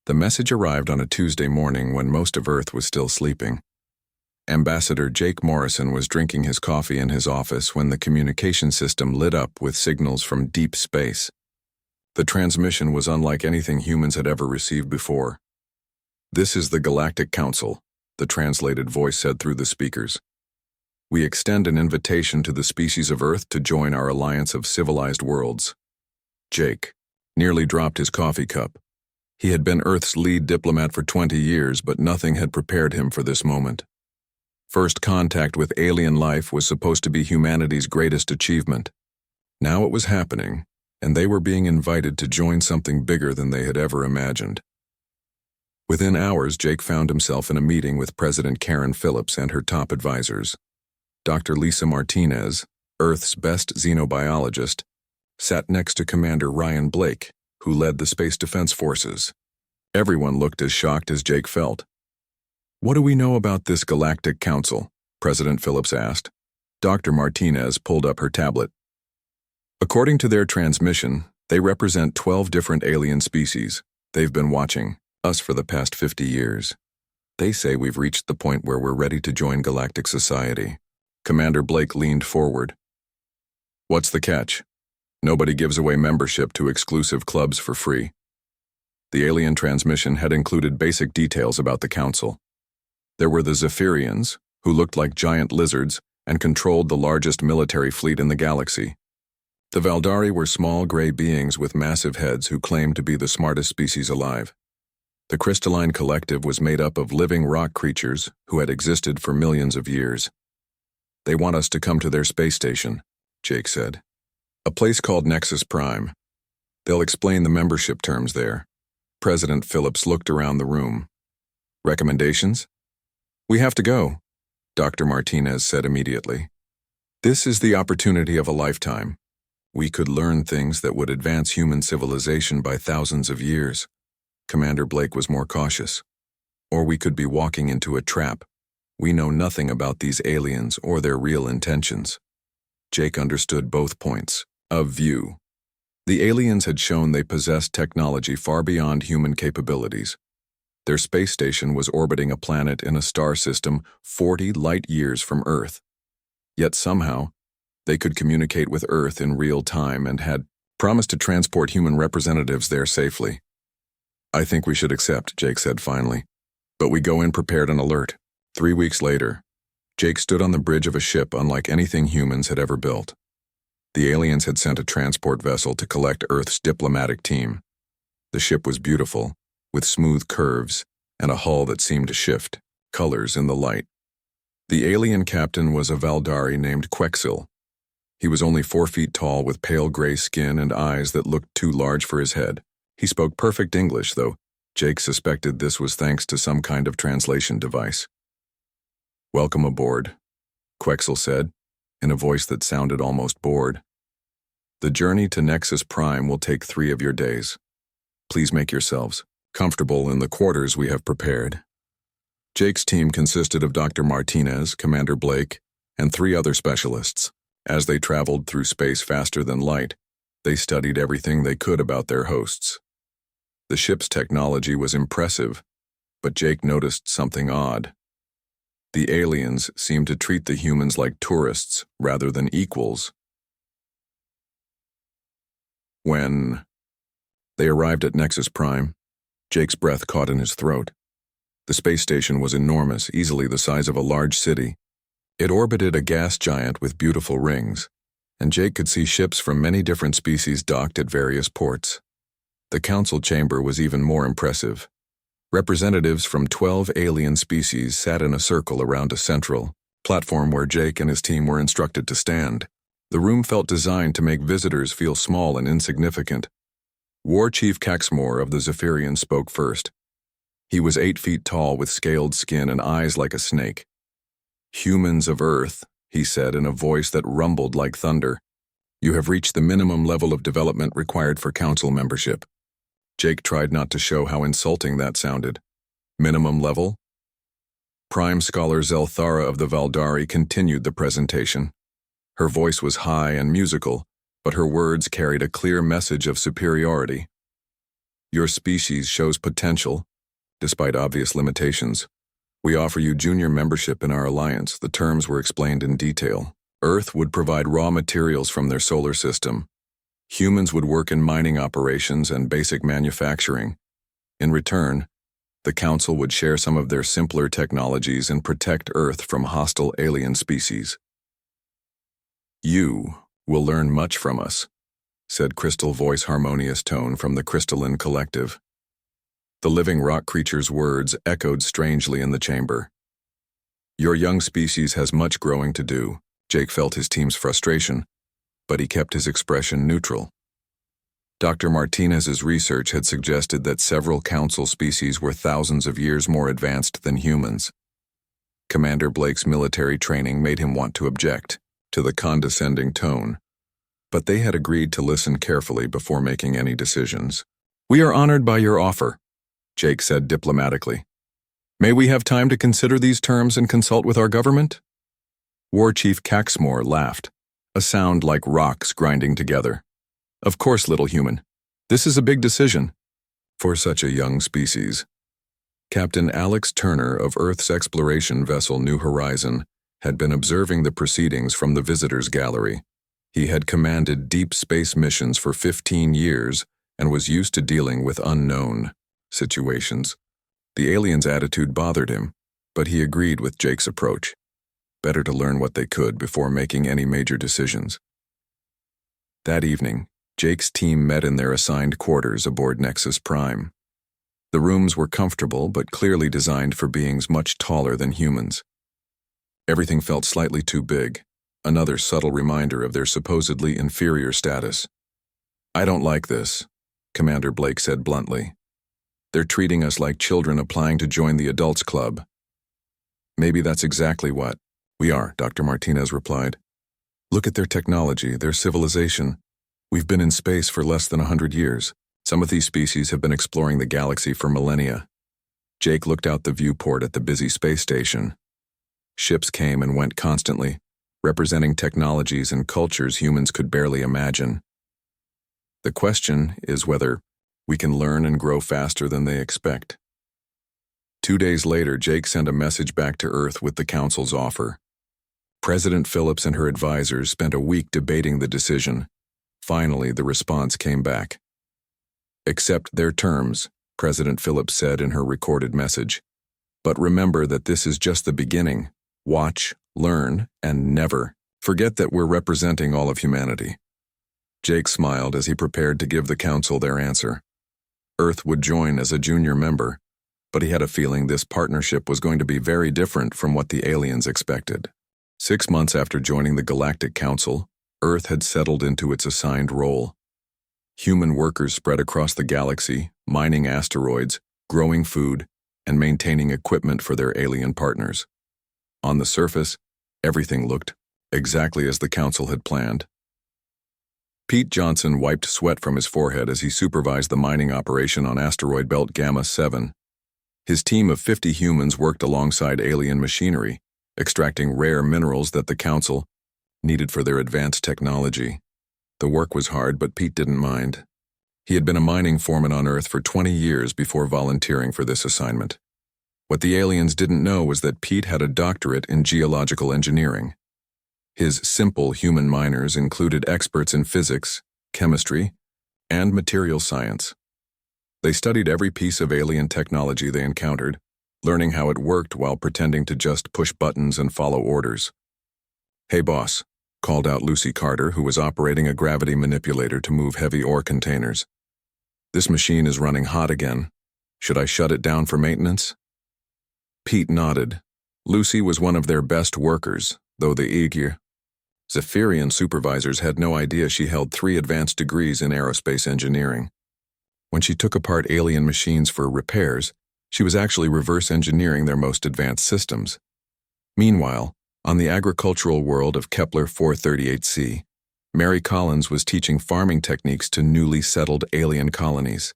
The message arrived on a Tuesday morning when most of Earth was still sleeping. Ambassador Jake Morrison was drinking his coffee in his office when the communication system lit up with signals from deep space. The transmission was unlike anything humans had ever received before. "This is the Galactic Council," the translated voice said through the speakers. "We extend an invitation to the species of Earth to join our alliance of civilized worlds." Jake nearly dropped his coffee cup. He had been Earth's lead diplomat for 20 years, but nothing had prepared him for this moment. First contact with alien life was supposed to be humanity's greatest achievement. Now it was happening, and they were being invited to join something bigger than they had ever imagined. Within hours, Jake found himself in a meeting with President Karen Phillips and her top advisors. Dr. Lisa Martinez, Earth's best xenobiologist, sat next to Commander Ryan Blake, who led the Space Defense Forces. Everyone looked as shocked as Jake felt. "What do we know about this Galactic Council?" President Phillips asked. Dr. Martinez pulled up her tablet. "According to their transmission, they represent 12 different alien species. They've been watching us for the past 50 years. They say we've reached the point where we're ready to join galactic society." Commander Blake leaned forward. "What's the catch? Nobody gives away membership to exclusive clubs for free." The alien transmission had included basic details about the council. There were the Zephyrians, who looked like giant lizards and controlled the largest military fleet in the galaxy. The Valdari were small gray beings with massive heads who claimed to be the smartest species alive. The Crystalline Collective was made up of living rock creatures who had existed for millions of years. "They want us to come to their space station," Jake said. "A place called Nexus Prime. They'll explain the membership terms there." President Phillips looked around the room. "Recommendations?" "We have to go," Dr. Martinez said immediately. "This is the opportunity of a lifetime. We could learn things that would advance human civilization by thousands of years." Commander Blake was more cautious. "Or we could be walking into a trap. We know nothing about these aliens or their real intentions." Jake understood both points of view. The aliens had shown they possessed technology far beyond human capabilities. Their space station was orbiting a planet in a star system 40 light years from Earth. Yet somehow, they could communicate with Earth in real time and had promised to transport human representatives there safely. "I think we should accept," Jake said finally. "But we go in prepared and alert." 3 weeks later, Jake stood on the bridge of a ship unlike anything humans had ever built. The aliens had sent a transport vessel to collect Earth's diplomatic team. The ship was beautiful, with smooth curves and a hull that seemed to shift colors in the light. The alien captain was a Valdari named Quexil. He was only 4 feet tall with pale gray skin and eyes that looked too large for his head. He spoke perfect English, though Jake suspected this was thanks to some kind of translation device. "Welcome aboard," Quexil said, in a voice that sounded almost bored. "The journey to Nexus Prime will take 3 of your days. Please make yourselves comfortable in the quarters we have prepared." Jake's team consisted of Dr. Martinez, Commander Blake, and 3 other specialists. As they traveled through space faster than light, they studied everything they could about their hosts. The ship's technology was impressive, but Jake noticed something odd. The aliens seemed to treat the humans like tourists rather than equals. When they arrived at Nexus Prime, Jake's breath caught in his throat. The space station was enormous, easily the size of a large city. It orbited a gas giant with beautiful rings, and Jake could see ships from many different species docked at various ports. The council chamber was even more impressive. Representatives from 12 alien species sat in a circle around a central platform where Jake and his team were instructed to stand. The room felt designed to make visitors feel small and insignificant. War Chief Caxmore of the Zephyrians spoke first. He was 8 feet tall with scaled skin and eyes like a snake. "Humans of Earth," he said in a voice that rumbled like thunder, "you have reached the minimum level of development required for council membership." Jake tried not to show how insulting that sounded. Minimum level? Prime Scholar Zelthara of the Valdari continued the presentation. Her voice was high and musical, but her words carried a clear message of superiority. Your species shows potential, despite obvious limitations. We offer you junior membership in our alliance. The terms were explained in detail. Earth would provide raw materials from their solar system. Humans would work in mining operations and basic manufacturing. In return, the Council would share some of their simpler technologies and protect Earth from hostile alien species. You will learn much from us, said Crystal Voice harmonious tone from the Crystalline Collective. The living rock creature's words echoed strangely in the chamber. Your young species has much growing to do. Jake felt his team's frustration, but he kept his expression neutral. Dr. Martinez's research had suggested that several Council species were thousands of years more advanced than humans. Commander Blake's military training made him want to object to the condescending tone, but they had agreed to listen carefully before making any decisions. We are honored by your offer, Jake said diplomatically. May we have time to consider these terms and consult with our government? War Chief Caxmore laughed, a sound like rocks grinding together. Of course, little human. This is a big decision. For such a young species. Captain Alex Turner of Earth's exploration vessel New Horizon had been observing the proceedings from the visitors' gallery. He had commanded deep space missions for 15 years and was used to dealing with unknown situations. The aliens' attitude bothered him, but he agreed with Jake's approach. Better to learn what they could before making any major decisions. That evening, Jake's team met in their assigned quarters aboard Nexus Prime. The rooms were comfortable but clearly designed for beings much taller than humans. Everything felt slightly too big, another subtle reminder of their supposedly inferior status. I don't like this, Commander Blake said bluntly. They're treating us like children applying to join the adults club. Maybe that's exactly what we are, Dr. Martinez replied. Look at their technology, their civilization. We've been in space for less than 100 years. Some of these species have been exploring the galaxy for millennia. Jake looked out the viewport at the busy space station. Ships came and went constantly, representing technologies and cultures humans could barely imagine. The question is whether we can learn and grow faster than they expect. 2 days later, Jake sent a message back to Earth with the Council's offer. President Phillips and her advisors spent a week debating the decision. Finally, the response came back. Accept their terms, President Phillips said in her recorded message. But remember that this is just the beginning. Watch, learn, and never forget that we're representing all of humanity. Jake smiled as he prepared to give the Council their answer. Earth would join as a junior member, but he had a feeling this partnership was going to be very different from what the aliens expected. 6 months after joining the Galactic Council, Earth had settled into its assigned role. Human workers spread across the galaxy, mining asteroids, growing food, and maintaining equipment for their alien partners. On the surface, everything looked exactly as the Council had planned. Pete Johnson wiped sweat from his forehead as he supervised the mining operation on asteroid belt Gamma 7. His team of 50 humans worked alongside alien machinery, extracting rare minerals that the Council needed for their advanced technology. The work was hard, but Pete didn't mind. He had been a mining foreman on Earth for 20 years before volunteering for this assignment. What the aliens didn't know was that Pete had a doctorate in geological engineering. His simple human miners included experts in physics, chemistry, and material science. They studied every piece of alien technology they encountered, learning how it worked while pretending to just push buttons and follow orders. Hey boss, called out Lucy Carter, who was operating a gravity manipulator to move heavy ore containers. This machine is running hot again. Should I shut it down for maintenance? Pete nodded. Lucy was one of their best workers, though the Aegir Zephyrian supervisors had no idea she held 3 advanced degrees in aerospace engineering. When she took apart alien machines for repairs, she was actually reverse engineering their most advanced systems. Meanwhile, on the agricultural world of Kepler 438c, Mary Collins was teaching farming techniques to newly settled alien colonies.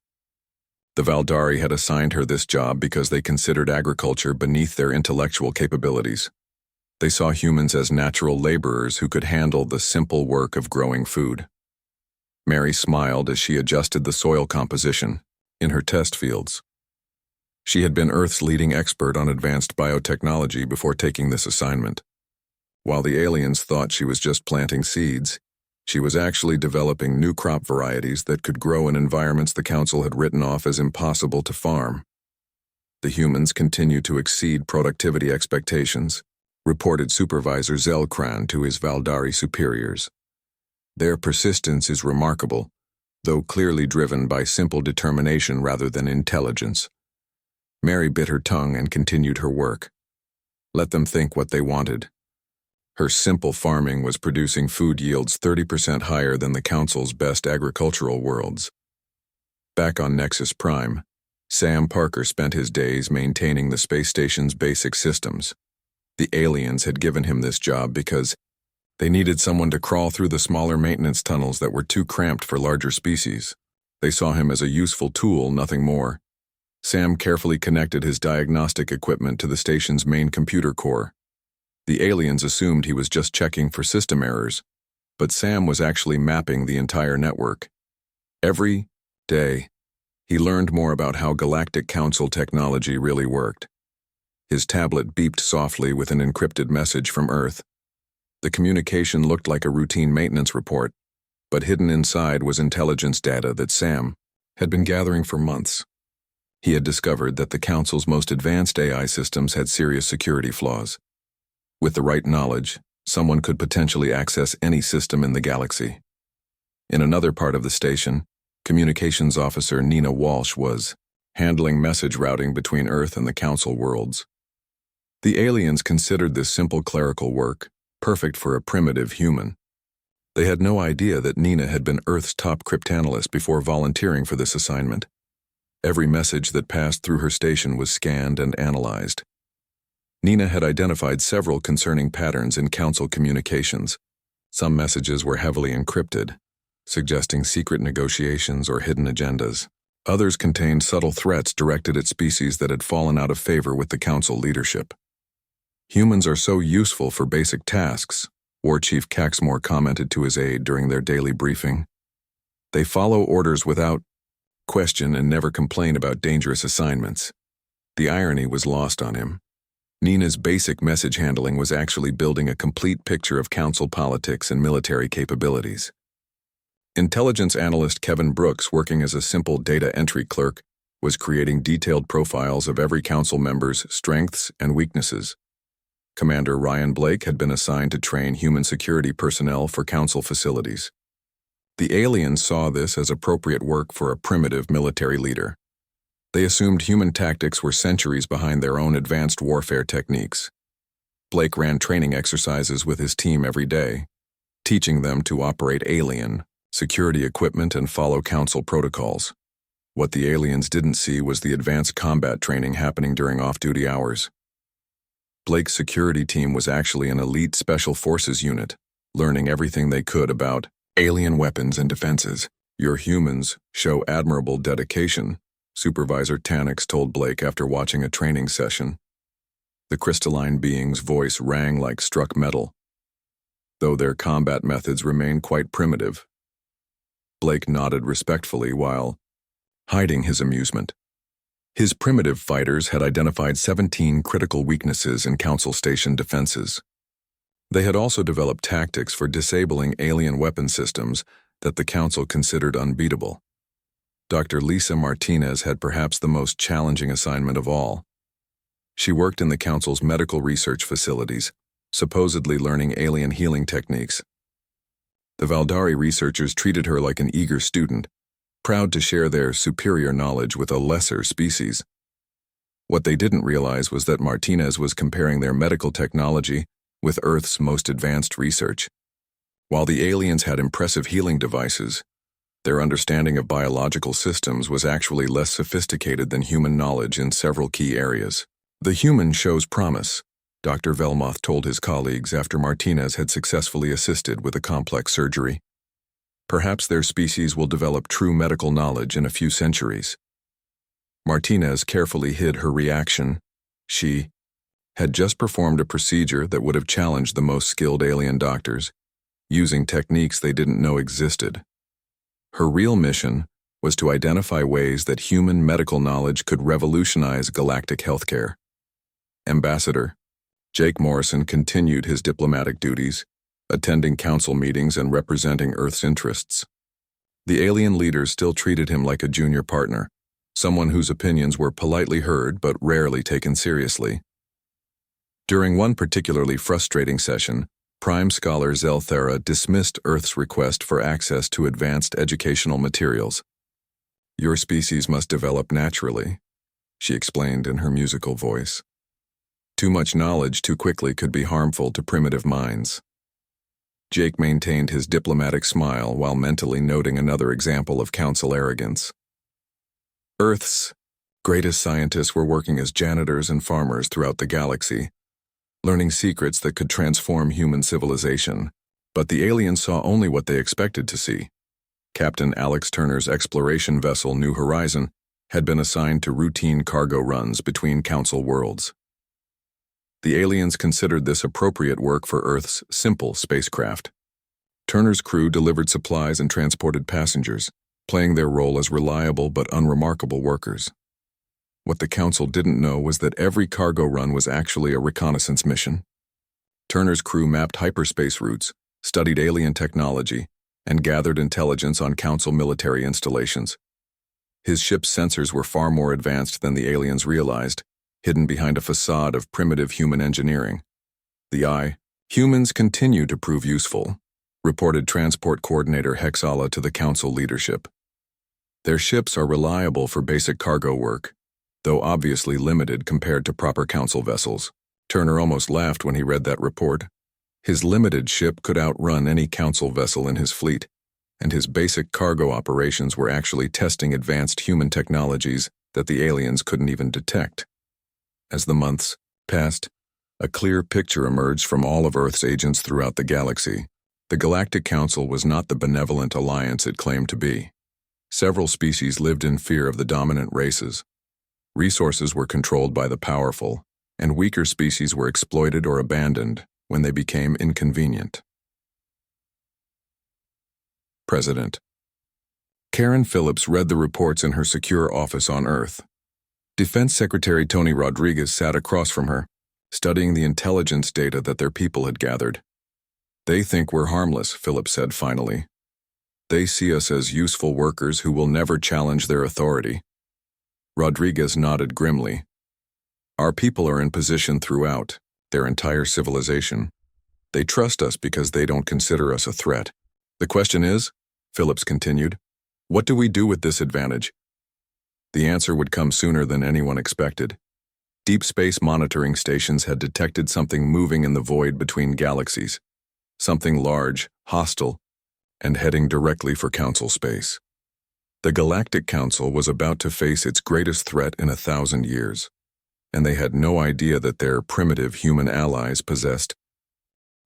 The Valdari had assigned her this job because they considered agriculture beneath their intellectual capabilities. They saw humans as natural laborers who could handle the simple work of growing food. Mary smiled as she adjusted the soil composition, in her test fields. She had been Earth's leading expert on advanced biotechnology before taking this assignment. While the aliens thought she was just planting seeds, she was actually developing new crop varieties that could grow in environments the Council had written off as impossible to farm. The humans continue to exceed productivity expectations, reported Supervisor Zelkran to his Valdari superiors. Their persistence is remarkable, though clearly driven by simple determination rather than intelligence. Mary bit her tongue and continued her work. Let them think what they wanted. Her simple farming was producing food yields 30% higher than the Council's best agricultural worlds. Back on Nexus Prime, Sam Parker spent his days maintaining the space station's basic systems. The aliens had given him this job because they needed someone to crawl through the smaller maintenance tunnels that were too cramped for larger species. They saw him as a useful tool, nothing more. Sam carefully connected his diagnostic equipment to the station's main computer core. The aliens assumed he was just checking for system errors, but Sam was actually mapping the entire network. Every day, he learned more about how Galactic Council technology really worked. His tablet beeped softly with an encrypted message from Earth. The communication looked like a routine maintenance report, but hidden inside was intelligence data that Sam had been gathering for months. He had discovered that the Council's most advanced AI systems had serious security flaws. With the right knowledge, someone could potentially access any system in the galaxy. In another part of the station, Communications Officer Nina Walsh was handling message routing between Earth and the Council worlds. The aliens considered this simple clerical work, perfect for a primitive human. They had no idea that Nina had been Earth's top cryptanalyst before volunteering for this assignment. Every message that passed through her station was scanned and analyzed. Nina had identified several concerning patterns in Council communications. Some messages were heavily encrypted, suggesting secret negotiations or hidden agendas. Others contained subtle threats directed at species that had fallen out of favor with the Council leadership. Humans are so useful for basic tasks, War Chief Caxmore commented to his aide during their daily briefing. They follow orders without question and never complain about dangerous assignments. The irony was lost on him. Nina's basic message handling was actually building a complete picture of Council politics and military capabilities. Intelligence analyst Kevin Brooks, working as a simple data entry clerk, was creating detailed profiles of every Council member's strengths and weaknesses. Commander Ryan Blake had been assigned to train human security personnel for Council facilities. The aliens saw this as appropriate work for a primitive military leader. They assumed human tactics were centuries behind their own advanced warfare techniques. Blake ran training exercises with his team every day, teaching them to operate alien security equipment and follow Council protocols. What the aliens didn't see was the advanced combat training happening during off-duty hours. Blake's security team was actually an elite special forces unit, learning everything they could about alien weapons and defenses. Your humans show admirable dedication, Supervisor Tanix told Blake after watching a training session. The crystalline being's voice rang like struck metal, though their combat methods remained quite primitive. Blake nodded respectfully while hiding his amusement. His primitive fighters had identified 17 critical weaknesses in Council Station defenses. They had also developed tactics for disabling alien weapon systems that the Council considered unbeatable. Dr. Lisa Martinez had perhaps the most challenging assignment of all. She worked in the Council's medical research facilities, supposedly learning alien healing techniques. The Valdari researchers treated her like an eager student, proud to share their superior knowledge with a lesser species. What they didn't realize was that Martinez was comparing their medical technology with Earth's most advanced research. While the aliens had impressive healing devices, their understanding of biological systems was actually less sophisticated than human knowledge in several key areas. The human shows promise, Dr. Velmoth told his colleagues after Martinez had successfully assisted with a complex surgery. Perhaps their species will develop true medical knowledge in a few centuries. Martinez carefully hid her reaction. She had just performed a procedure that would have challenged the most skilled alien doctors, using techniques they didn't know existed. Her real mission was to identify ways that human medical knowledge could revolutionize galactic healthcare. Ambassador Jake Morrison continued his diplomatic duties, attending council meetings and representing Earth's interests. The alien leaders still treated him like a junior partner, someone whose opinions were politely heard but rarely taken seriously. During one particularly frustrating session, Prime Scholar Zelthera dismissed Earth's request for access to advanced educational materials. "Your species must develop naturally," she explained in her musical voice. "Too much knowledge too quickly could be harmful to primitive minds." Jake maintained his diplomatic smile while mentally noting another example of council arrogance. Earth's greatest scientists were working as janitors and farmers throughout the galaxy, learning secrets that could transform human civilization, but the aliens saw only what they expected to see. Captain Alex Turner's exploration vessel New Horizon had been assigned to routine cargo runs between council worlds. The aliens considered this appropriate work for Earth's simple spacecraft. Turner's crew delivered supplies and transported passengers, playing their role as reliable but unremarkable workers. What the council didn't know was that every cargo run was actually a reconnaissance mission. Turner's crew mapped hyperspace routes, studied alien technology, and gathered intelligence on council military installations. His ship's sensors were far more advanced than the aliens realized, hidden behind a facade of primitive human engineering. Humans continue to prove useful," reported Transport Coordinator Hexala to the council leadership. "Their ships are reliable for basic cargo work, though obviously limited compared to proper council vessels." Turner almost laughed when he read that report. His limited ship could outrun any council vessel in his fleet, and his basic cargo operations were actually testing advanced human technologies that the aliens couldn't even detect. As the months passed, a clear picture emerged from all of Earth's agents throughout the galaxy. The Galactic Council was not the benevolent alliance it claimed to be. Several species lived in fear of the dominant races. Resources were controlled by the powerful, and weaker species were exploited or abandoned when they became inconvenient. President Karen Phillips read the reports in her secure office on Earth. Defense Secretary Tony Rodriguez sat across from her, studying the intelligence data that their people had gathered. "They think we're harmless," Phillips said finally. "They see us as useful workers who will never challenge their authority." Rodriguez nodded grimly. "Our people are in position throughout their entire civilization. They trust us because they don't consider us a threat. The question is," Phillips continued, "what do we do with this advantage?" The answer would come sooner than anyone expected. Deep space monitoring stations had detected something moving in the void between galaxies, something large, hostile, and heading directly for Council space. The Galactic Council was about to face its greatest threat in 1,000 years, and they had no idea that their primitive human allies possessed.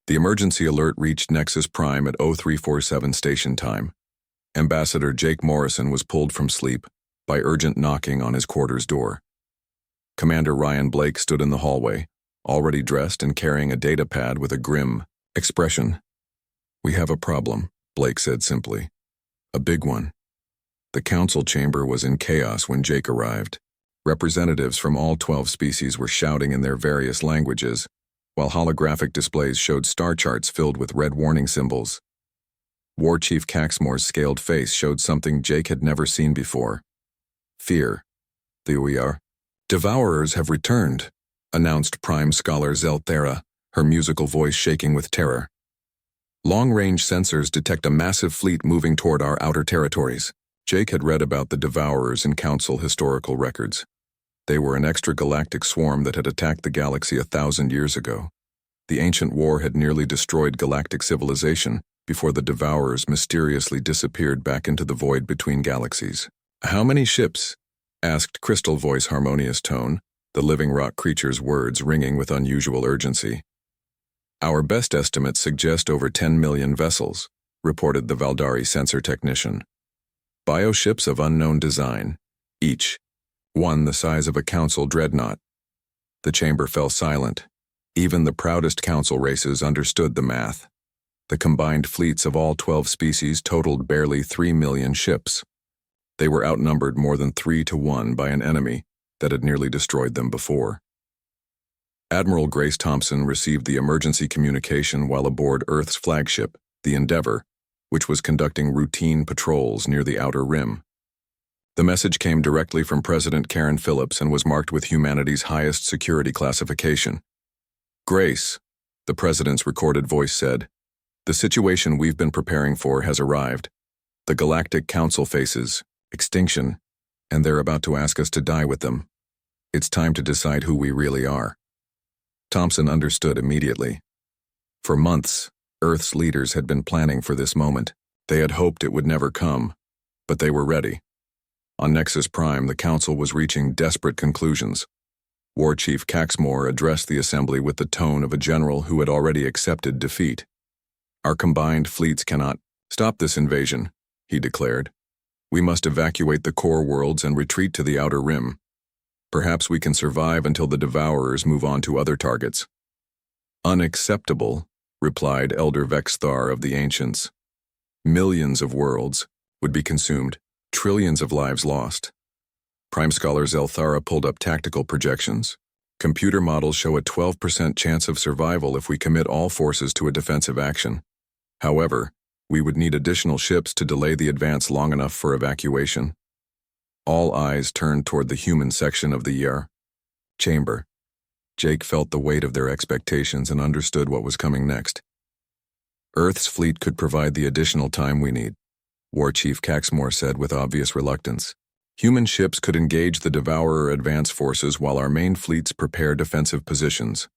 The emergency alert reached Nexus Prime at 0347 station time. Ambassador Jake Morrison was pulled from sleep by urgent knocking on his quarters door. Commander Ryan Blake stood in the hallway, already dressed and carrying a data pad with a grim expression. "We have a problem," Blake said simply. "A big one." The council chamber was in chaos when Jake arrived. Representatives from all 12 species were shouting in their various languages, while holographic displays showed star charts filled with red warning symbols. War Chief Caxmore's scaled face showed something Jake had never seen before. Fear. "The Devourers have returned," announced Prime Scholar Zelthera, her musical voice shaking with terror. "Long-range sensors detect a massive fleet moving toward our outer territories." Jake had read about the Devourers in Council historical records. They were an extragalactic swarm that had attacked the galaxy 1,000 years ago. The ancient war had nearly destroyed galactic civilization before the Devourers mysteriously disappeared back into the void between galaxies. "How many ships?" asked Crystal Voice Harmonious Tone, the living rock creature's words ringing with unusual urgency. "Our best estimates suggest over 10 million vessels," reported the Valdari sensor technician. "Bioships of unknown design, each one the size of a council dreadnought." The chamber fell silent. Even the proudest council races understood the math. The combined fleets of all 12 species totaled barely 3 million ships. They were outnumbered more than 3-1 by an enemy that had nearly destroyed them before. Admiral Grace Thompson received the emergency communication while aboard Earth's flagship, the Endeavour, which was conducting routine patrols near the outer rim. The message came directly from President Karen Phillips and was marked with humanity's highest security classification. "Grace," the president's recorded voice said, "the situation we've been preparing for has arrived. The Galactic Council faces extinction, and they're about to ask us to die with them. It's time to decide who we really are." Thompson understood immediately. For months, Earth's leaders had been planning for this moment. They had hoped it would never come, but they were ready. On Nexus Prime, the Council was reaching desperate conclusions. War Chief Caxmore addressed the assembly with the tone of a general who had already accepted defeat. "Our combined fleets cannot stop this invasion," he declared. "We must evacuate the core worlds and retreat to the outer rim. Perhaps we can survive until the Devourers move on to other targets." "Unacceptable," replied Elder Vexthar of the Ancients. "Millions of worlds would be consumed, trillions of lives lost." Prime Scholar Zelthara pulled up tactical projections. "Computer models show a 12% chance of survival if we commit all forces to a defensive action. However, we would need additional ships to delay the advance long enough for evacuation." All eyes turned toward the human section of the Yar chamber. Jake felt the weight of their expectations and understood what was coming next. "Earth's fleet could provide the additional time we need," War Chief Caxmore said with obvious reluctance. "Human ships could engage the Devourer advance forces while our main fleets prepare defensive positions."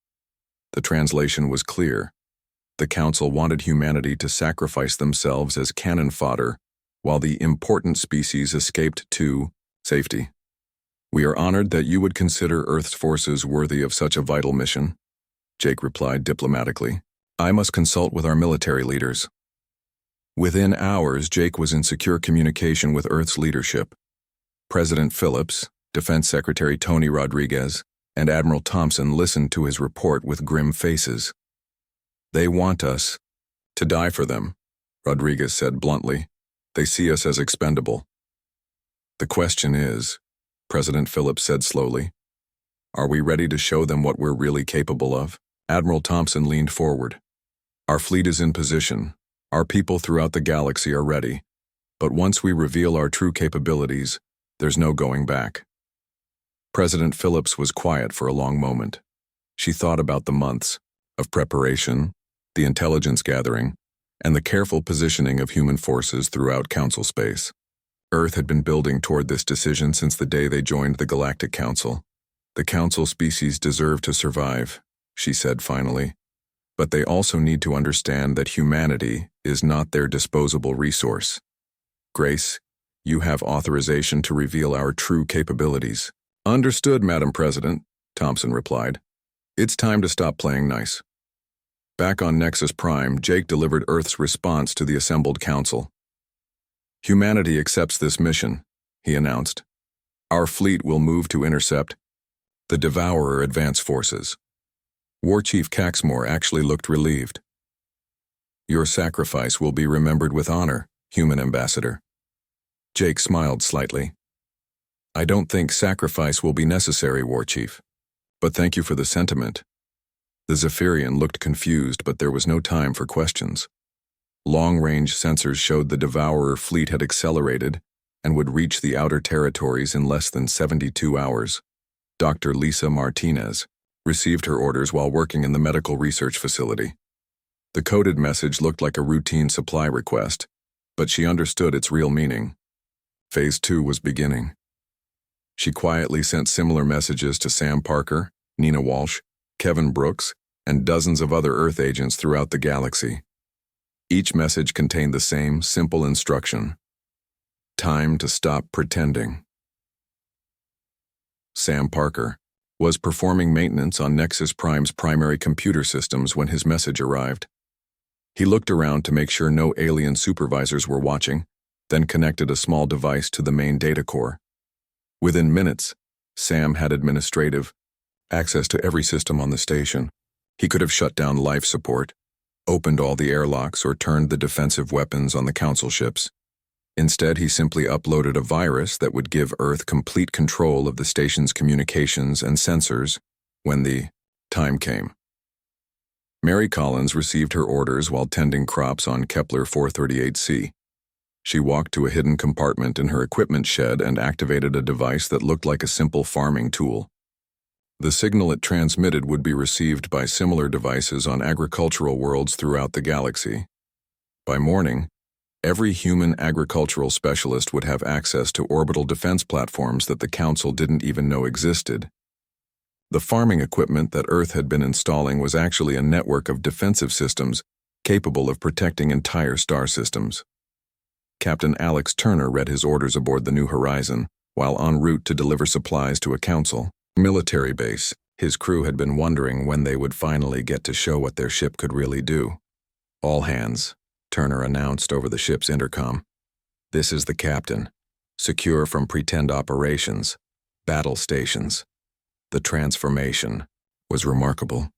The translation was clear. The Council wanted humanity to sacrifice themselves as cannon fodder, while the important species escaped to safety. "We are honored that you would consider Earth's forces worthy of such a vital mission," Jake replied diplomatically. "I must consult with our military leaders." Within hours, Jake was in secure communication with Earth's leadership. President Phillips, Defense Secretary Tony Rodriguez, and Admiral Thompson listened to his report with grim faces. "They want us to die for them," Rodriguez said bluntly. "They see us as expendable." "The question is," President Phillips said slowly, "are we ready to show them what we're really capable of?" Admiral Thompson leaned forward. "Our fleet is in position. Our people throughout the galaxy are ready. But once we reveal our true capabilities, there's no going back." President Phillips was quiet for a long moment. She thought about the months of preparation, the intelligence gathering, and the careful positioning of human forces throughout Council space. Earth had been building toward this decision since the day they joined the Galactic Council. "The Council species deserve to survive," she said finally. "But they also need to understand that humanity is not their disposable resource. Grace, you have authorization to reveal our true capabilities." "Understood, Madam President," Thompson replied. "It's time to stop playing nice." Back on Nexus Prime, Jake delivered Earth's response to the assembled Council. "Humanity accepts this mission," he announced. "Our fleet will move to intercept the Devourer advance forces." War Chief Caxmore actually looked relieved. "Your sacrifice will be remembered with honor, human ambassador." Jake smiled slightly. "I don't think sacrifice will be necessary, War Chief. But thank you for the sentiment." The Zephyrian looked confused, but there was no time for questions. Long-range sensors showed the Devourer fleet had accelerated and would reach the outer territories in less than 72 hours. Dr. Lisa Martinez received her orders while working in the medical research facility. The coded message looked like a routine supply request, but she understood its real meaning. Phase 2 was beginning. She quietly sent similar messages to Sam Parker, Nina Walsh, Kevin Brooks, and dozens of other Earth agents throughout the galaxy. Each message contained the same simple instruction: time to stop pretending. Sam Parker was performing maintenance on Nexus Prime's primary computer systems when his message arrived. He looked around to make sure no alien supervisors were watching, then connected a small device to the main data core. Within minutes, Sam had administrative access to every system on the station. He could have shut down life support, opened all the airlocks, or turned the defensive weapons on the Council ships. Instead, he simply uploaded a virus that would give Earth complete control of the station's communications and sensors when the time came. Mary Collins received her orders while tending crops on Kepler 438c. She walked to a hidden compartment in her equipment shed and activated a device that looked like a simple farming tool. The signal it transmitted would be received by similar devices on agricultural worlds throughout the galaxy. By morning, every human agricultural specialist would have access to orbital defense platforms that the Council didn't even know existed. The farming equipment that Earth had been installing was actually a network of defensive systems capable of protecting entire star systems. Captain Alex Turner read his orders aboard the New Horizon while en route to deliver supplies to a Council military base. His crew had been wondering when they would finally get to show what their ship could really do. "All hands," Turner announced over the ship's intercom. "This is the captain. Secure from pretend operations, battle stations." The transformation was remarkable.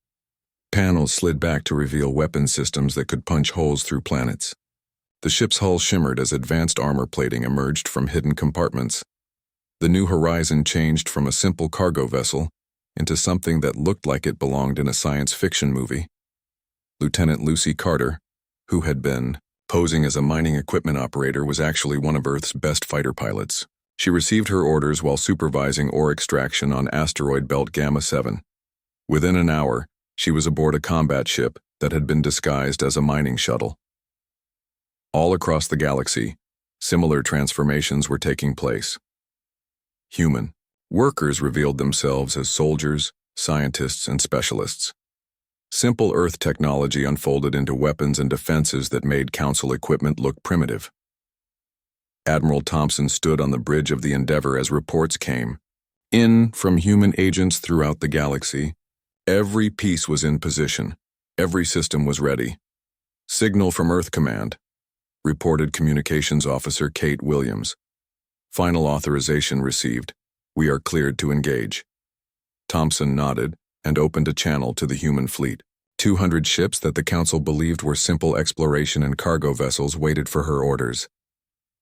Panels slid back to reveal weapon systems that could punch holes through planets. The ship's hull shimmered as advanced armor plating emerged from hidden compartments. The New Horizon changed from a simple cargo vessel into something that looked like it belonged in a science fiction movie. Lieutenant Lucy Carter, who had been posing as a mining equipment operator, was actually one of Earth's best fighter pilots. She received her orders while supervising ore extraction on asteroid belt Gamma 7. Within an hour, she was aboard a combat ship that had been disguised as a mining shuttle. All across the galaxy, similar transformations were taking place. Human workers revealed themselves as soldiers, scientists, and specialists. Simple Earth technology unfolded into weapons and defenses that made Council equipment look primitive. Admiral Thompson stood on the bridge of the Endeavour as reports came in from human agents throughout the galaxy. Every piece was in position. Every system was ready. "Signal from Earth Command," reported Communications Officer Kate Williams. "Final authorization received. We are cleared to engage." Thompson nodded and opened a channel to the human fleet. 200 ships that the Council believed were simple exploration and cargo vessels waited for her orders.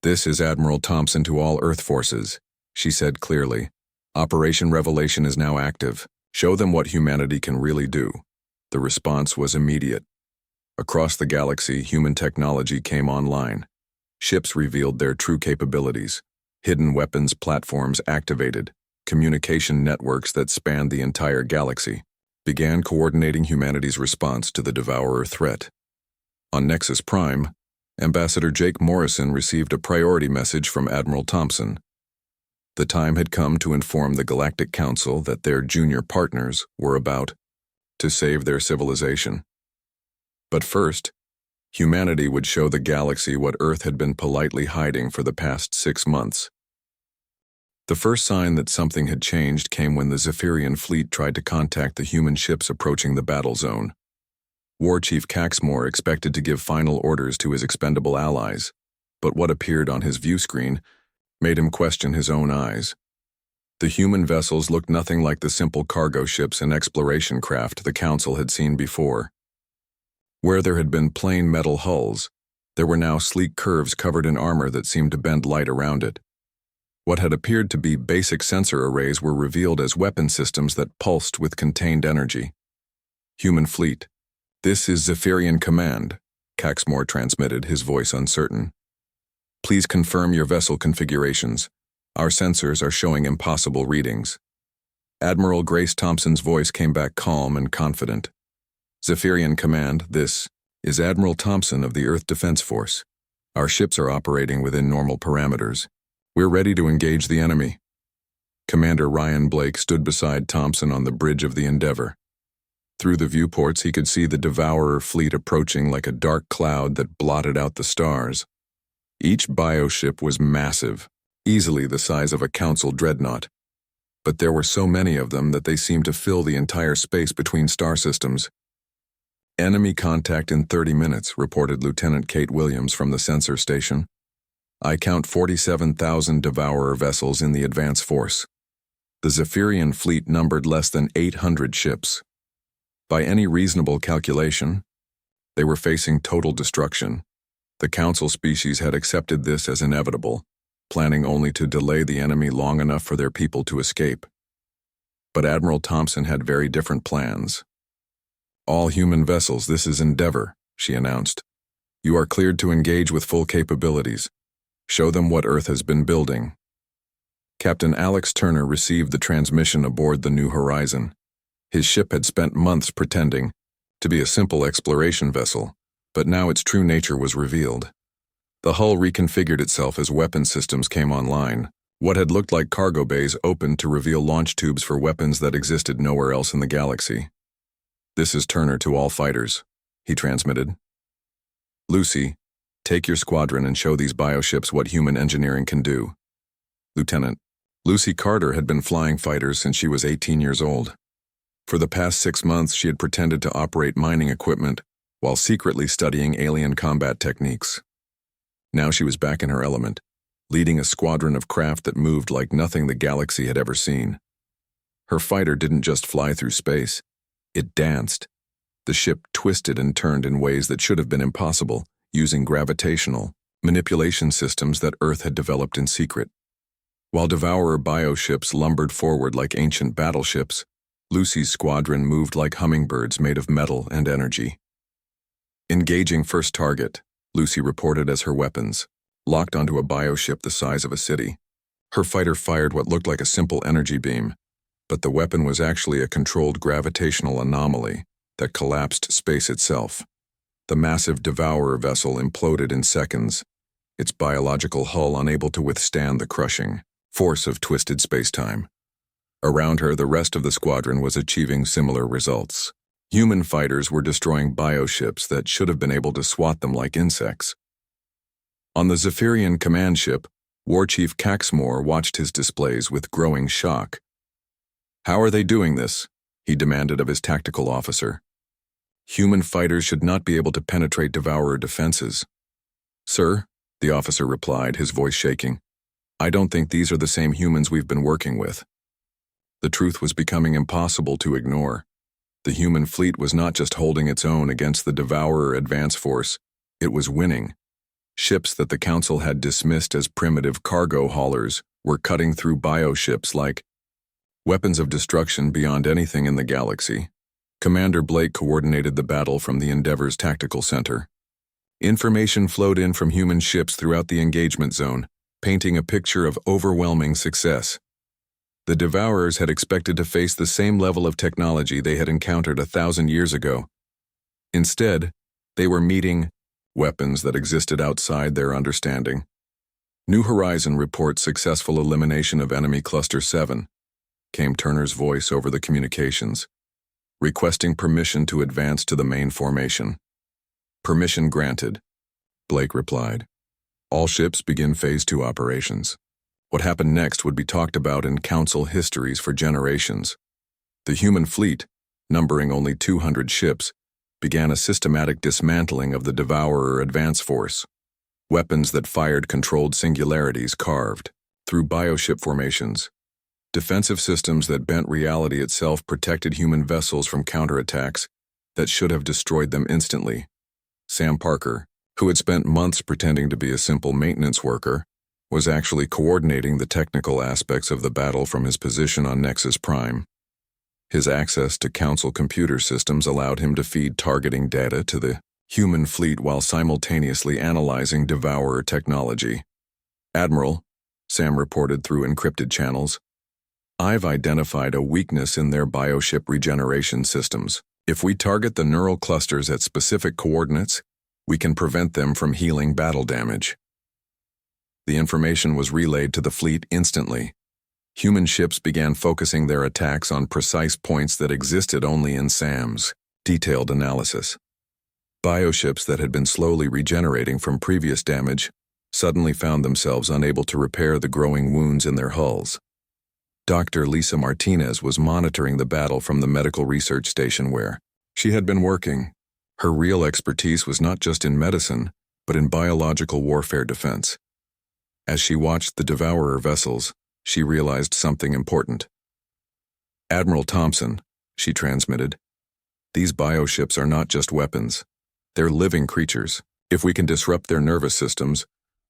"This is Admiral Thompson to all Earth forces," she said clearly. "Operation Revelation is now active. Show them what humanity can really do." The response was immediate. Across the galaxy, human technology came online. Ships revealed their true capabilities. Hidden weapons platforms activated. Communication networks that spanned the entire galaxy began coordinating humanity's response to the Devourer threat. On Nexus Prime, Ambassador Jake Morrison received a priority message from Admiral Thompson. The time had come to inform the Galactic Council that their junior partners were about to save their civilization. But first, humanity would show the galaxy what Earth had been politely hiding for the past 6 months. The first sign that something had changed came when the Zephyrian fleet tried to contact the human ships approaching the battle zone. War Chief Caxmore expected to give final orders to his expendable allies, but what appeared on his view screen made him question his own eyes. The human vessels looked nothing like the simple cargo ships and exploration craft the Council had seen before. Where there had been plain metal hulls, there were now sleek curves covered in armor that seemed to bend light around it. What had appeared to be basic sensor arrays were revealed as weapon systems that pulsed with contained energy. "Human fleet. This is Zephyrian Command," Caxmore transmitted, his voice uncertain. "Please confirm your vessel configurations. Our sensors are showing impossible readings." Admiral Grace Thompson's voice came back calm and confident. "Zephyrian Command, this is Admiral Thompson of the Earth Defense Force. Our ships are operating within normal parameters. We're ready to engage the enemy." Commander Ryan Blake stood beside Thompson on the bridge of the Endeavour. Through the viewports, he could see the Devourer fleet approaching like a dark cloud that blotted out the stars. Each bioship was massive, easily the size of a Council dreadnought. But there were so many of them that they seemed to fill the entire space between star systems. "Enemy contact in 30 minutes, reported Lieutenant Kate Williams from the sensor station. "I count 47,000 Devourer vessels in the advance force." The Zephyrian fleet numbered less than 800 ships. By any reasonable calculation, they were facing total destruction. The Council species had accepted this as inevitable, planning only to delay the enemy long enough for their people to escape. But Admiral Thompson had very different plans. "All human vessels, this is Endeavor," she announced. "You are cleared to engage with full capabilities. Show them what Earth has been building." Captain Alex Turner received the transmission aboard the New Horizon. His ship had spent months pretending to be a simple exploration vessel, but now its true nature was revealed. The hull reconfigured itself as weapon systems came online. What had looked like cargo bays opened to reveal launch tubes for weapons that existed nowhere else in the galaxy. "This is Turner to all fighters," he transmitted. "Lucy, take your squadron and show these bioships what human engineering can do." Lieutenant. Lucy Carter had been flying fighters since she was 18 years old. For the past 6 months, she had pretended to operate mining equipment while secretly studying alien combat techniques. Now she was back in her element, leading a squadron of craft that moved like nothing the galaxy had ever seen. Her fighter didn't just fly through space, it danced. The ship twisted and turned in ways that should have been impossible, using gravitational manipulation systems that Earth had developed in secret. While Devourer bioships lumbered forward like ancient battleships, Lucy's squadron moved like hummingbirds made of metal and energy. "Engaging first target," Lucy reported as her weapons locked onto a bioship the size of a city. Her fighter fired what looked like a simple energy beam, but the weapon was actually a controlled gravitational anomaly that collapsed space itself. The massive Devourer vessel imploded in seconds, its biological hull unable to withstand the crushing force of twisted spacetime. Around her, the rest of the squadron was achieving similar results. Human fighters were destroying bioships that should have been able to swat them like insects. On the Zephyrian command ship, War Chief Caxmore watched his displays with growing shock. "How are they doing this?" he demanded of his tactical officer. "Human fighters should not be able to penetrate Devourer defenses." "Sir," the officer replied, his voice shaking, "I don't think these are the same humans we've been working with." The truth was becoming impossible to ignore. The human fleet was not just holding its own against the Devourer advance force, it was winning. Ships that the Council had dismissed as primitive cargo haulers were cutting through bioships like weapons of destruction beyond anything in the galaxy. Commander Blake coordinated the battle from the Endeavor's tactical center. Information flowed in from human ships throughout the engagement zone, painting a picture of overwhelming success. The Devourers had expected to face the same level of technology they had encountered 1,000 years ago. Instead, they were meeting weapons that existed outside their understanding. "New Horizon reports successful elimination of enemy Cluster 7, came Turner's voice over the communications, requesting permission to advance to the main formation. "Permission granted," Blake replied. "All ships begin Phase 2 operations." What happened next would be talked about in Council histories for generations. The human fleet, numbering only 200 ships, began a systematic dismantling of the Devourer advance force. Weapons that fired controlled singularities carved through bioship formations. Defensive systems that bent reality itself protected human vessels from counterattacks that should have destroyed them instantly. Sam Parker, who had spent months pretending to be a simple maintenance worker, was actually coordinating the technical aspects of the battle from his position on Nexus Prime. His access to Council computer systems allowed him to feed targeting data to the human fleet while simultaneously analyzing Devourer technology. "Admiral," Sam reported through encrypted channels, "I've identified a weakness in their bioship regeneration systems. If we target the neural clusters at specific coordinates, we can prevent them from healing battle damage." The information was relayed to the fleet instantly. Human ships began focusing their attacks on precise points that existed only in Sam's detailed analysis. Bioships that had been slowly regenerating from previous damage suddenly found themselves unable to repair the growing wounds in their hulls. Dr. Lisa Martinez was monitoring the battle from the medical research station where she had been working. Her real expertise was not just in medicine, but in biological warfare defense. As she watched the Devourer vessels, she realized something important. "Admiral Thompson," she transmitted, "these bioships are not just weapons. They're living creatures, If we can disrupt their nervous systems,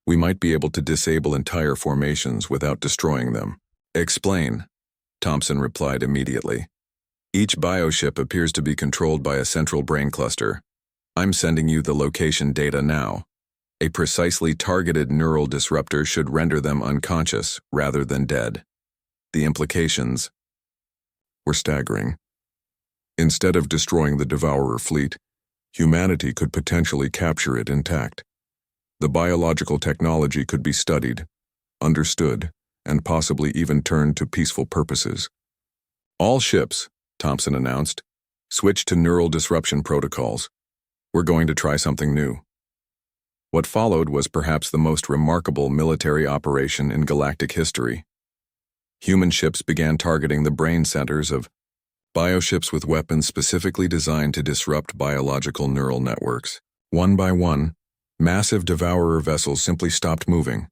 we might be able to disable entire formations without destroying them. Explain, Thompson replied immediately. Each bioship appears to be controlled by a central brain cluster. I'm sending you the location data now. A precisely targeted neural disruptor should render them unconscious rather than dead. The implications were staggering. Instead of destroying the Devourer fleet, humanity could potentially capture it intact. The biological technology could be studied, understood, and possibly even turned to peaceful purposes. All ships, Thompson announced, switch to neural disruption protocols. We're going to try something new. What followed was perhaps the most remarkable military operation in galactic history. Human ships began targeting the brain centers of bioships with weapons specifically designed to disrupt biological neural networks. One by one, massive Devourer vessels simply stopped moving,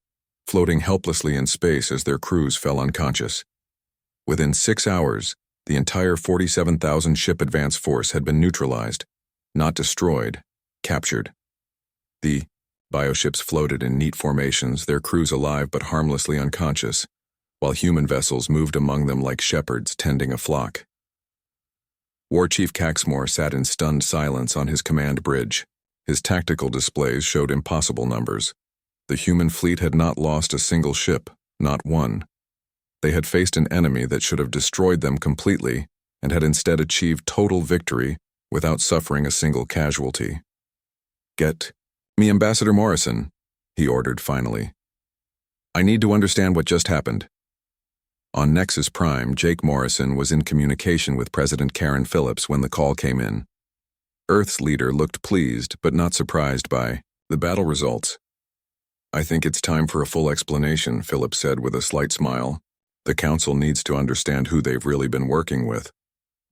floating helplessly in space as their crews fell unconscious. Within 6 hours, the entire 47,000 ship advance force had been neutralized, not destroyed, captured. The bioships floated in neat formations, their crews alive but harmlessly unconscious, while human vessels moved among them like shepherds tending a flock. War Chief Caxmore sat in stunned silence on his command bridge. His tactical displays showed impossible numbers. The human fleet had not lost a single ship, not one. They had faced an enemy that should have destroyed them completely and had instead achieved total victory without suffering a single casualty. "Get me Ambassador Morrison," he ordered finally. "I need to understand what just happened." On Nexus Prime, Jake Morrison was in communication with President Karen Phillips when the call came in. Earth's leader looked pleased but not surprised by the battle results. "I think it's time for a full explanation," Phillips said with a slight smile. "The Council needs to understand who they've really been working with."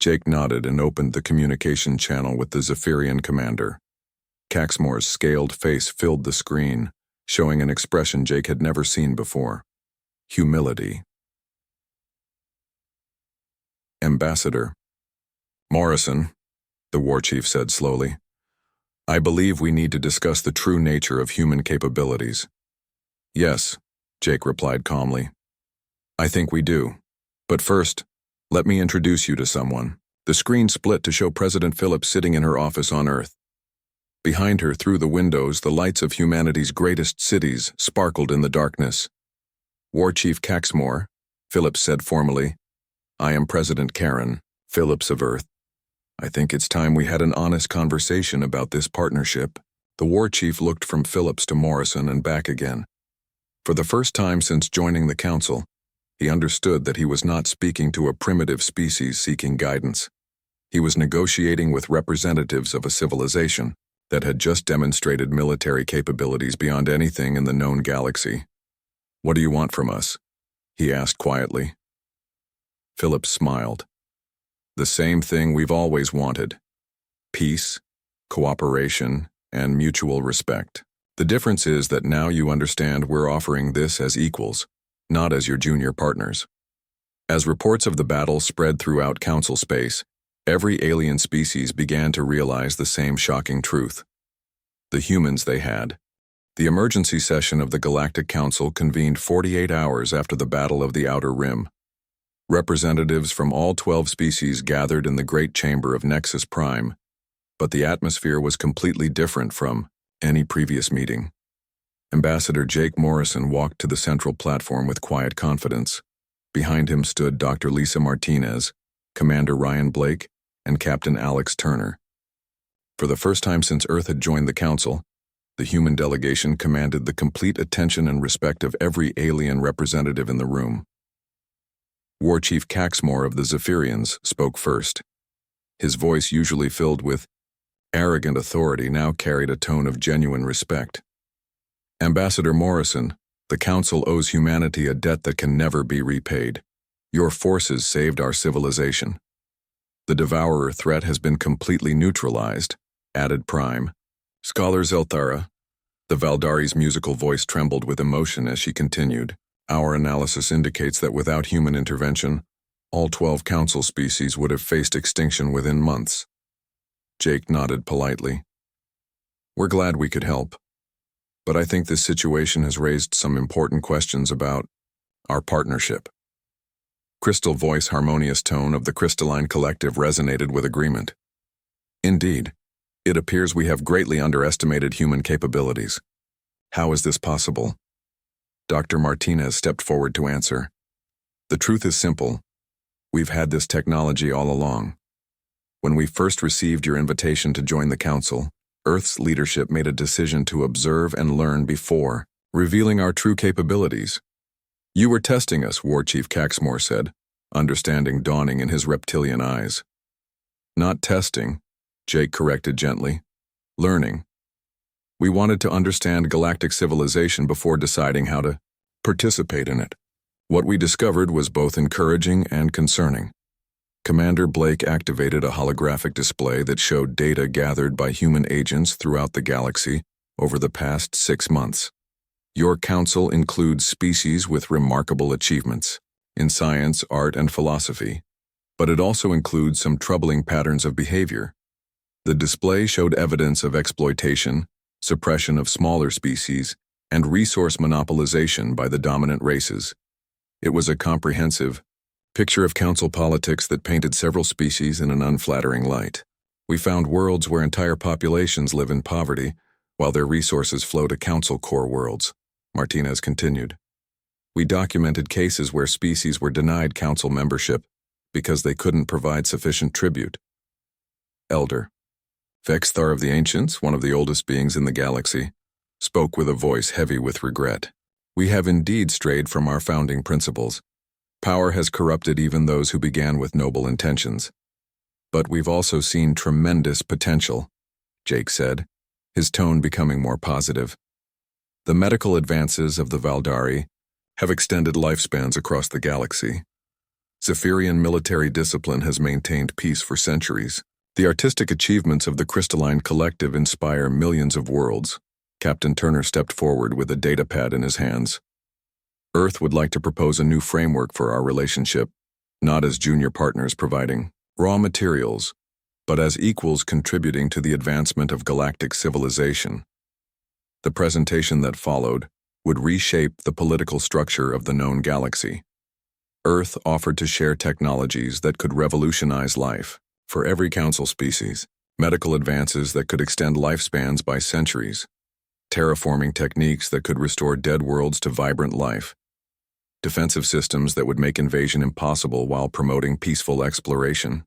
Jake nodded and opened the communication channel with the Zephyrian commander. Caxmore's scaled face filled the screen, showing an expression Jake had never seen before. Humility. "Ambassador Morrison," the war chief said slowly, "I believe we need to discuss the true nature of human capabilities." "Yes," Jake replied calmly. "I think we do. But first, let me introduce you to someone." The screen split to show President Phillips sitting in her office on Earth. Behind her, through the windows, the lights of humanity's greatest cities sparkled in the darkness. "War Chief Caxmore," Phillips said formally, "I am President Karen Phillips of Earth. I think it's time we had an honest conversation about this partnership." The war chief looked from Phillips to Morrison and back again. For the first time since joining the Council, he understood that he was not speaking to a primitive species seeking guidance. He was negotiating with representatives of a civilization that had just demonstrated military capabilities beyond anything in the known galaxy. "What do you want from us?" he asked quietly. Phillips smiled. "The same thing we've always wanted. Peace, cooperation, and mutual respect. The difference is that now you understand we're offering this as equals, not as your junior partners." As reports of the battle spread throughout Council space, every alien species began to realize the same shocking truth. The humans they had. The emergency session of the Galactic Council convened 48 hours after the Battle of the Outer Rim. Representatives from all 12 species gathered in the Great Chamber of Nexus Prime, but the atmosphere was completely different from any previous meeting. Ambassador Jake Morrison walked to the central platform with quiet confidence. Behind him stood Dr. Lisa Martinez, Commander Ryan Blake, and Captain Alex Turner. For the first time since Earth had joined the Council, the human delegation commanded the complete attention and respect of every alien representative in the room. War Chief Caxmore of the Zephyrians spoke first. His voice, usually filled with arrogant authority, now carried a tone of genuine respect. "Ambassador Morrison, the Council owes humanity a debt that can never be repaid. Your forces saved our civilization. The Devourer threat has been completely neutralized," added Prime. "Scholar Zelthara," the Valdari's musical voice trembled with emotion as she continued, "our analysis indicates that without human intervention, all 12 Council species would have faced extinction within months." Jake nodded politely. We're glad we could help, but I think this situation has raised some important questions about our partnership. Crystal voice harmonious tone of the crystalline collective resonated with agreement. Indeed, it appears we have greatly underestimated human capabilities. How is this possible? Dr. Martinez stepped forward to answer. The truth is simple. We've had this technology all along. When we first received your invitation to join the Council, Earth's leadership made a decision to observe and learn before revealing our true capabilities. You were testing us, War Chief Caxmore said, understanding dawning in his reptilian eyes. Not testing, Jake corrected gently. Learning. We wanted to understand galactic civilization before deciding how to participate in it. What we discovered was both encouraging and concerning. Commander Blake activated a holographic display that showed data gathered by human agents throughout the galaxy over the past 6 months. Your council includes species with remarkable achievements in science, art, and philosophy, but it also includes some troubling patterns of behavior. The display showed evidence of exploitation, suppression of smaller species, and resource monopolization by the dominant races. It was a comprehensive picture of council politics that painted several species in an unflattering light. We found worlds where entire populations live in poverty, while their resources flow to council core worlds, Martinez continued. We documented cases where species were denied council membership because they couldn't provide sufficient tribute. Elder Vexthar of the Ancients, one of the oldest beings in the galaxy, spoke with a voice heavy with regret. We have indeed strayed from our founding principles. Power has corrupted even those who began with noble intentions. But we've also seen tremendous potential, Jake said, his tone becoming more positive. The medical advances of the Valdari have extended lifespans across the galaxy. Zephyrian military discipline has maintained peace for centuries. The artistic achievements of the crystalline collective inspire millions of worlds. Captain Turner stepped forward with a datapad in his hands. Earth would like to propose a new framework for our relationship, not as junior partners providing raw materials, but as equals contributing to the advancement of galactic civilization. The presentation that followed would reshape the political structure of the known galaxy. Earth offered to share technologies that could revolutionize life for every council species, medical advances that could extend lifespans by centuries, terraforming techniques that could restore dead worlds to vibrant life, defensive systems that would make invasion impossible while promoting peaceful exploration.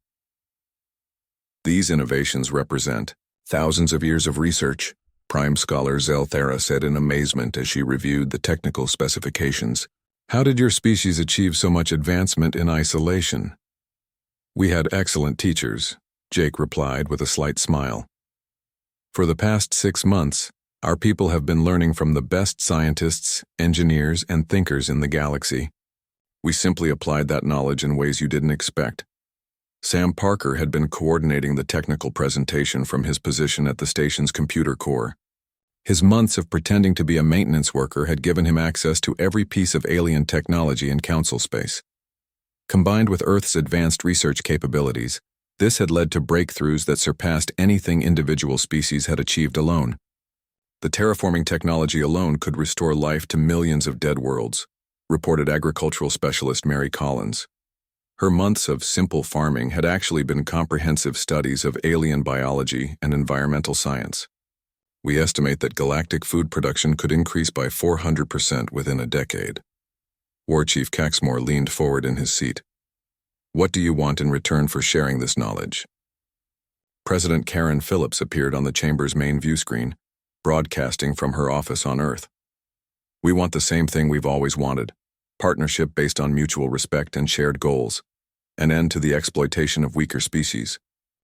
These innovations represent thousands of years of research, Prime Scholar Zelthera said in amazement as she reviewed the technical specifications. How did your species achieve so much advancement in isolation? We had excellent teachers, Jake replied with a slight smile. For the past 6 months, our people have been learning from the best scientists, engineers, and thinkers in the galaxy. We simply applied that knowledge in ways you didn't expect. Sam Parker had been coordinating the technical presentation from his position at the station's computer core. His months of pretending to be a maintenance worker had given him access to every piece of alien technology in council space. Combined with Earth's advanced research capabilities, this had led to breakthroughs that surpassed anything individual species had achieved alone. The terraforming technology alone could restore life to millions of dead worlds, reported agricultural specialist Mary Collins. Her months of simple farming had actually been comprehensive studies of alien biology and environmental science. We estimate that galactic food production could increase by 400% within a decade. War Chief Caxmore leaned forward in his seat. What do you want in return for sharing this knowledge? President Karen Phillips appeared on the chamber's main view screen, broadcasting from her office on Earth. We want the same thing we've always wanted, partnership based on mutual respect and shared goals, an end to the exploitation of weaker species,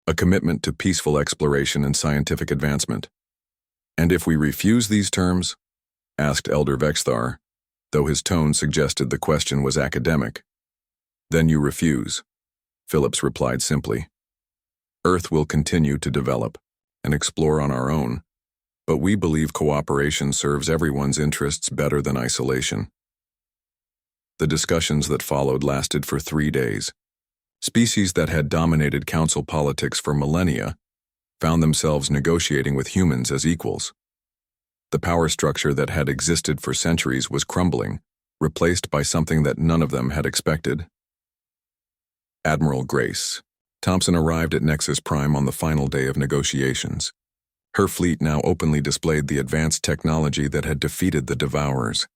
a commitment to peaceful exploration and scientific advancement. And if we refuse these terms? Asked Elder Vexthar, though his tone suggested the question was academic. Then you refuse, Phillips replied simply. Earth will continue to develop and explore on our own, but we believe cooperation serves everyone's interests better than isolation. The discussions that followed lasted for 3 days. Species that had dominated council politics for millennia found themselves negotiating with humans as equals. The power structure that had existed for centuries was crumbling, replaced by something that none of them had expected. Admiral Grace Thompson arrived at Nexus Prime on the final day of negotiations. Her fleet now openly displayed the advanced technology that had defeated the Devourers.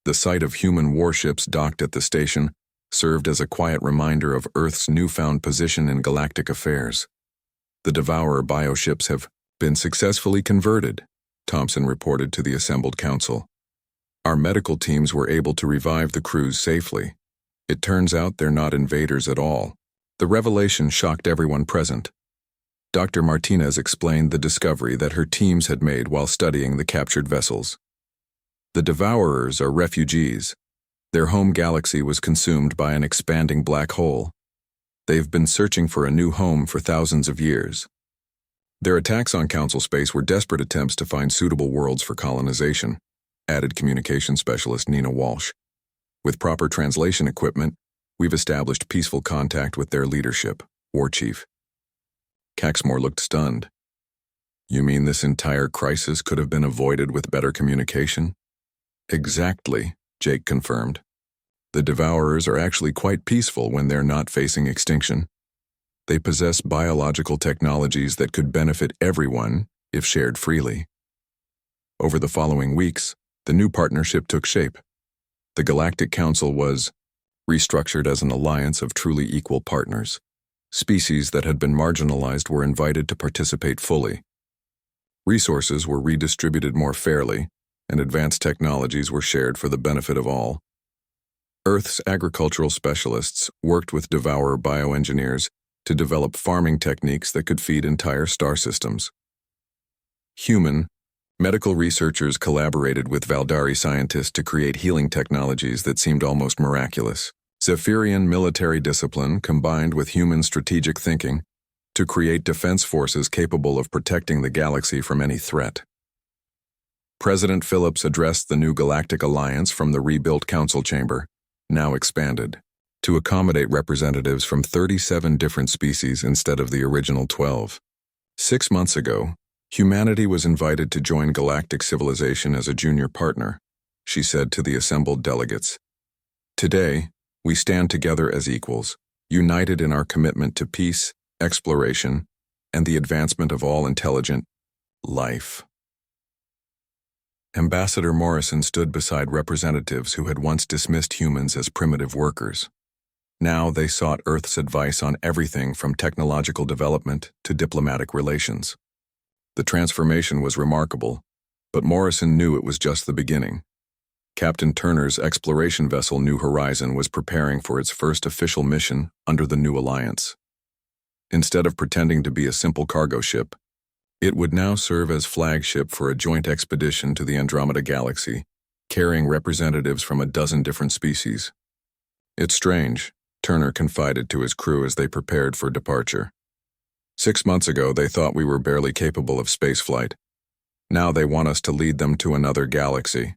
The sight of human warships docked at the station served as a quiet reminder of Earth's newfound position in galactic affairs. The Devourer bioships have been successfully converted, Thompson reported to the assembled council. Our medical teams were able to revive the crews safely. It turns out they're not invaders at all. The revelation shocked everyone present. Dr. Martinez explained the discovery that her teams had made while studying the captured vessels. The Devourers are refugees. Their home galaxy was consumed by an expanding black hole. They've been searching for a new home for thousands of years. Their attacks on Council space were desperate attempts to find suitable worlds for colonization, added communication specialist Nina Walsh. With proper translation equipment, we've established peaceful contact with their leadership, War Chief. Caxmore looked stunned. You mean this entire crisis could have been avoided with better communication? Exactly, Jake confirmed. The Devourers are actually quite peaceful when they're not facing extinction. They possess biological technologies that could benefit everyone if shared freely. Over the following weeks, the new partnership took shape. The Galactic Council was restructured as an alliance of truly equal partners. Species that had been marginalized were invited to participate fully. Resources were redistributed more fairly, and advanced technologies were shared for the benefit of all. Earth's agricultural specialists worked with Devourer bioengineers to develop farming techniques that could feed entire star systems. Human, medical researchers collaborated with Valdari scientists to create healing technologies that seemed almost miraculous. Zephyrian military discipline combined with human strategic thinking to create defense forces capable of protecting the galaxy from any threat. President Phillips addressed the new Galactic Alliance from the rebuilt council chamber, now expanded, to accommodate representatives from 37 different species instead of the original 12. 6 months ago, humanity was invited to join galactic civilization as a junior partner, she said to the assembled delegates. Today, we stand together as equals, united in our commitment to peace, exploration, and the advancement of all intelligent life. Ambassador Morrison stood beside representatives who had once dismissed humans as primitive workers. Now they sought Earth's advice on everything from technological development to diplomatic relations. The transformation was remarkable, but Morrison knew it was just the beginning. Captain Turner's exploration vessel New Horizon was preparing for its first official mission under the new alliance. Instead of pretending to be a simple cargo ship, it would now serve as flagship for a joint expedition to the Andromeda Galaxy, carrying representatives from a dozen different species. It's strange, Turner confided to his crew as they prepared for departure. 6 months ago, they thought we were barely capable of spaceflight. Now they want us to lead them to another galaxy.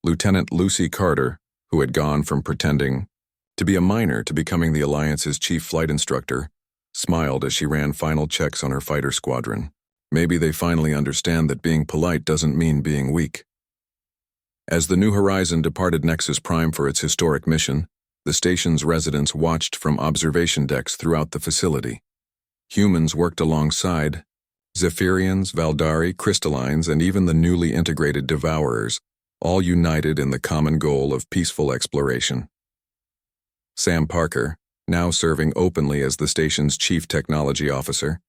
Lieutenant Lucy Carter, who had gone from pretending to be a minor to becoming the Alliance's chief flight instructor, smiled as she ran final checks on her fighter squadron. Maybe they finally understand that being polite doesn't mean being weak. As the New Horizon departed Nexus Prime for its historic mission, the station's residents watched from observation decks throughout the facility. Humans worked alongside Zephyrians, Valdari, Crystallines, and even the newly integrated Devourers, all united in the common goal of peaceful exploration. Sam Parker, now serving openly as the station's chief technology officer,